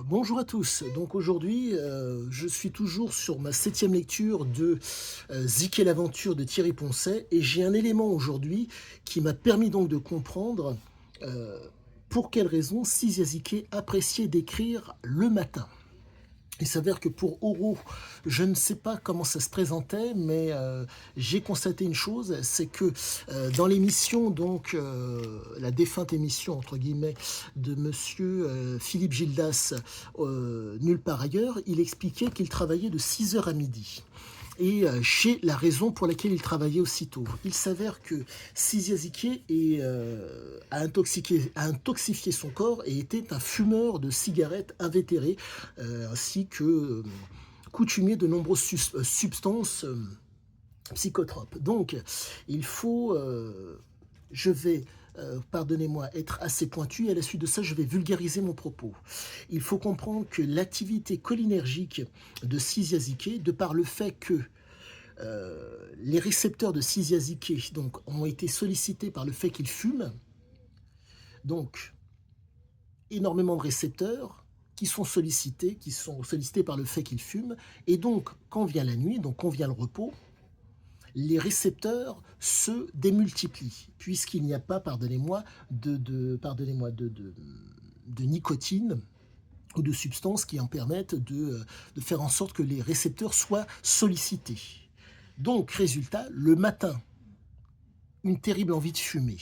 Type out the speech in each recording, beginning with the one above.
Bonjour à tous. Donc aujourd'hui, je suis toujours sur ma septième lecture de Ziké l'aventure de Thierry Poncet et j'ai un élément aujourd'hui qui m'a permis donc de comprendre euh, pour quelle raison Sizia Ziké appréciait d'écrire le matin. Il s'avère que pour Oro, je ne sais pas comment ça se présentait, mais j'ai constaté une chose, c'est que dans l'émission, donc la défunte émission entre guillemets de Monsieur Philippe Gildas, nulle part ailleurs, il expliquait qu'il travaillait de 6 heures à midi. Et chez la raison pour laquelle il travaillait aussitôt. Il s'avère que Siziazike a intoxifié son corps et était un fumeur de cigarettes invétéré, ainsi que coutumier de nombreuses substances psychotropes. Donc, il faut, je vais pardonnez-moi, être assez pointu, et à la suite de ça, je vais vulgariser mon propos. Il faut comprendre que l'activité cholinergique de Siziazike, de par le fait que les récepteurs de Siziazike donc, ont été sollicités par le fait qu'ils fument, donc énormément de récepteurs qui sont sollicités par le fait qu'ils fument, et donc quand vient la nuit, donc quand vient le repos, les récepteurs se démultiplient, puisqu'il n'y a pas, pardonnez-moi, de nicotine ou de substances qui en permettent de faire en sorte que les récepteurs soient sollicités. Donc, résultat, le matin, une terrible envie de fumer.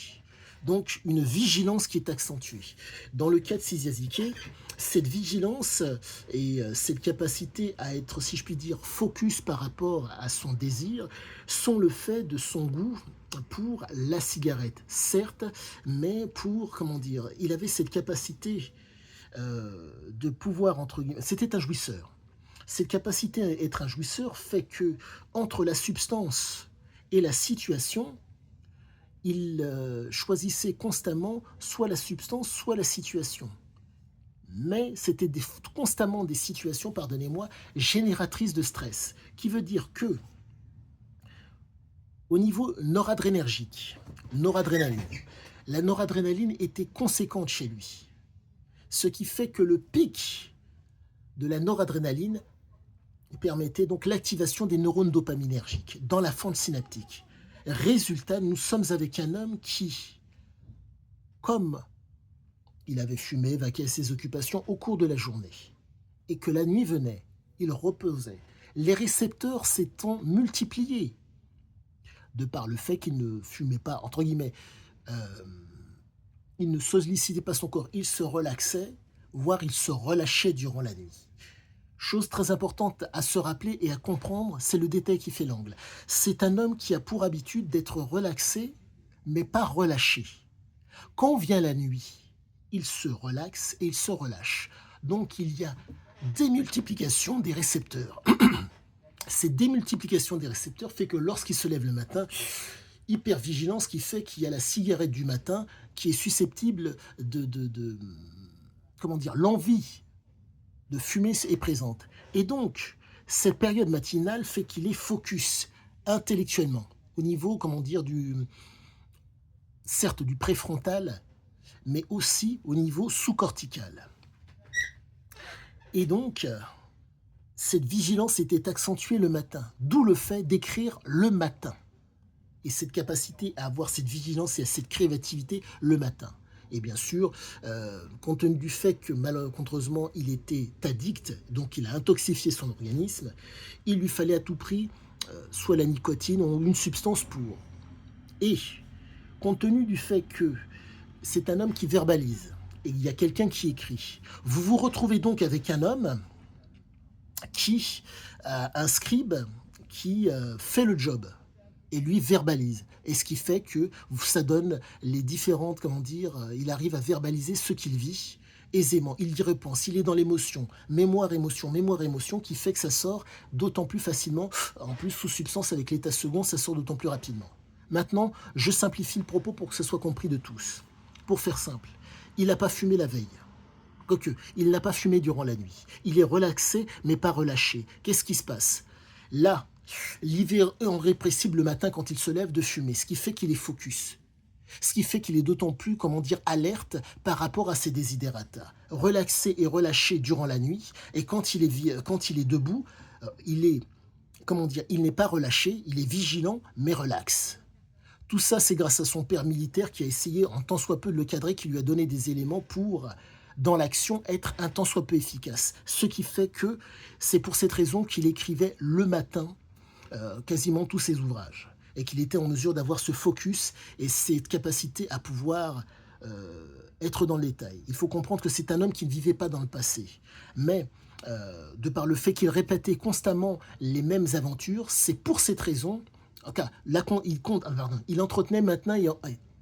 Donc, une vigilance qui est accentuée. Dans le cas de Siziazike, cette vigilance et cette capacité à être, si je puis dire, focus par rapport à son désir sont le fait de son goût pour la cigarette, certes, mais pour, comment dire, il avait cette capacité de pouvoir, entre guillemets, c'était un jouisseur. Cette capacité à être un jouisseur fait que, entre la substance et la situation, il choisissait constamment soit la substance, soit la situation. Mais c'était constamment des situations, pardonnez-moi, génératrices de stress. Qui veut dire que, au niveau noradrénaline, la noradrénaline était conséquente chez lui. Ce qui fait que le pic de la noradrénaline permettait donc l'activation des neurones dopaminergiques dans la fente synaptique. Résultat, nous sommes avec un homme qui, comme il avait fumé, vaqué à ses occupations au cours de la journée, et que la nuit venait, il reposait, les récepteurs s'étant multipliés, de par le fait qu'il ne fumait pas, entre guillemets, euh, il ne sollicitait pas son corps, il se relaxait, voire il se relâchait durant la nuit. Chose très importante à se rappeler et à comprendre, c'est le détail qui fait l'angle. C'est un homme qui a pour habitude d'être relaxé, mais pas relâché. Quand vient la nuit, il se relaxe et il se relâche. Donc il y a démultiplication des récepteurs. Cette démultiplication des récepteurs fait que lorsqu'il se lève le matin, hypervigilance qui fait qu'il y a la cigarette du matin qui est susceptible comment dire, l'envie de fumer est présente. Et donc, cette période matinale fait qu'il est focus intellectuellement, au niveau, comment dire, certes du préfrontal, mais aussi au niveau sous-cortical. Et donc, cette vigilance était accentuée le matin, d'où le fait d'écrire le matin. Et cette capacité à avoir cette vigilance et à cette créativité le matin. Et bien sûr, compte tenu du fait que malencontreusement il était addict, donc il a intoxifié son organisme, il lui fallait à tout prix soit la nicotine ou une substance pour. Et compte tenu du fait que c'est un homme qui verbalise, et il y a quelqu'un qui écrit, vous vous retrouvez donc avec un homme qui, un scribe, qui fait le job et lui verbalise. Et ce qui fait que ça donne les différentes, comment dire, il arrive à verbaliser ce qu'il vit aisément. Il y repense, il est dans l'émotion, mémoire, émotion, qui fait que ça sort d'autant plus facilement. En plus, sous substance, avec l'état second, ça sort d'autant plus rapidement. Maintenant, je simplifie le propos pour que ce soit compris de tous. Pour faire simple, il n'a pas fumé la veille. Quoique, il n'a pas fumé durant la nuit. Il est relaxé, mais pas relâché. Qu'est-ce qui se passe? Là, l'hiver est irrépressible le matin quand il se lève de fumer, ce qui fait qu'il est focus. Ce qui fait qu'il est d'autant plus, comment dire, alerte par rapport à ses desiderata. Relaxé et relâché durant la nuit, et quand il est debout, il est, comment dire, il n'est pas relâché, il est vigilant, mais relax. Tout ça, c'est grâce à son père militaire qui a essayé, en tant soit peu, de le cadrer, qui lui a donné des éléments pour, dans l'action, être un tant soit peu efficace. Ce qui fait que c'est pour cette raison qu'il écrivait le matin quasiment tous ses ouvrages et qu'il était en mesure d'avoir ce focus et cette capacité à pouvoir être dans le détail. Il faut comprendre que c'est un homme qui ne vivait pas dans le passé, mais de par le fait qu'il répétait constamment les mêmes aventures, c'est pour cette raison, en tout cas, il entretenait maintenant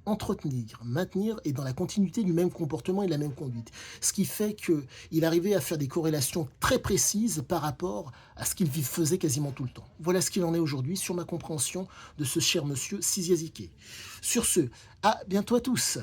entretenir, maintenir et dans la continuité du même comportement et de la même conduite. Ce qui fait qu'il arrivait à faire des corrélations très précises par rapport à ce qu'il faisait quasiment tout le temps. Voilà ce qu'il en est aujourd'hui sur ma compréhension de ce cher monsieur Siziazike. Sur ce, à bientôt à tous.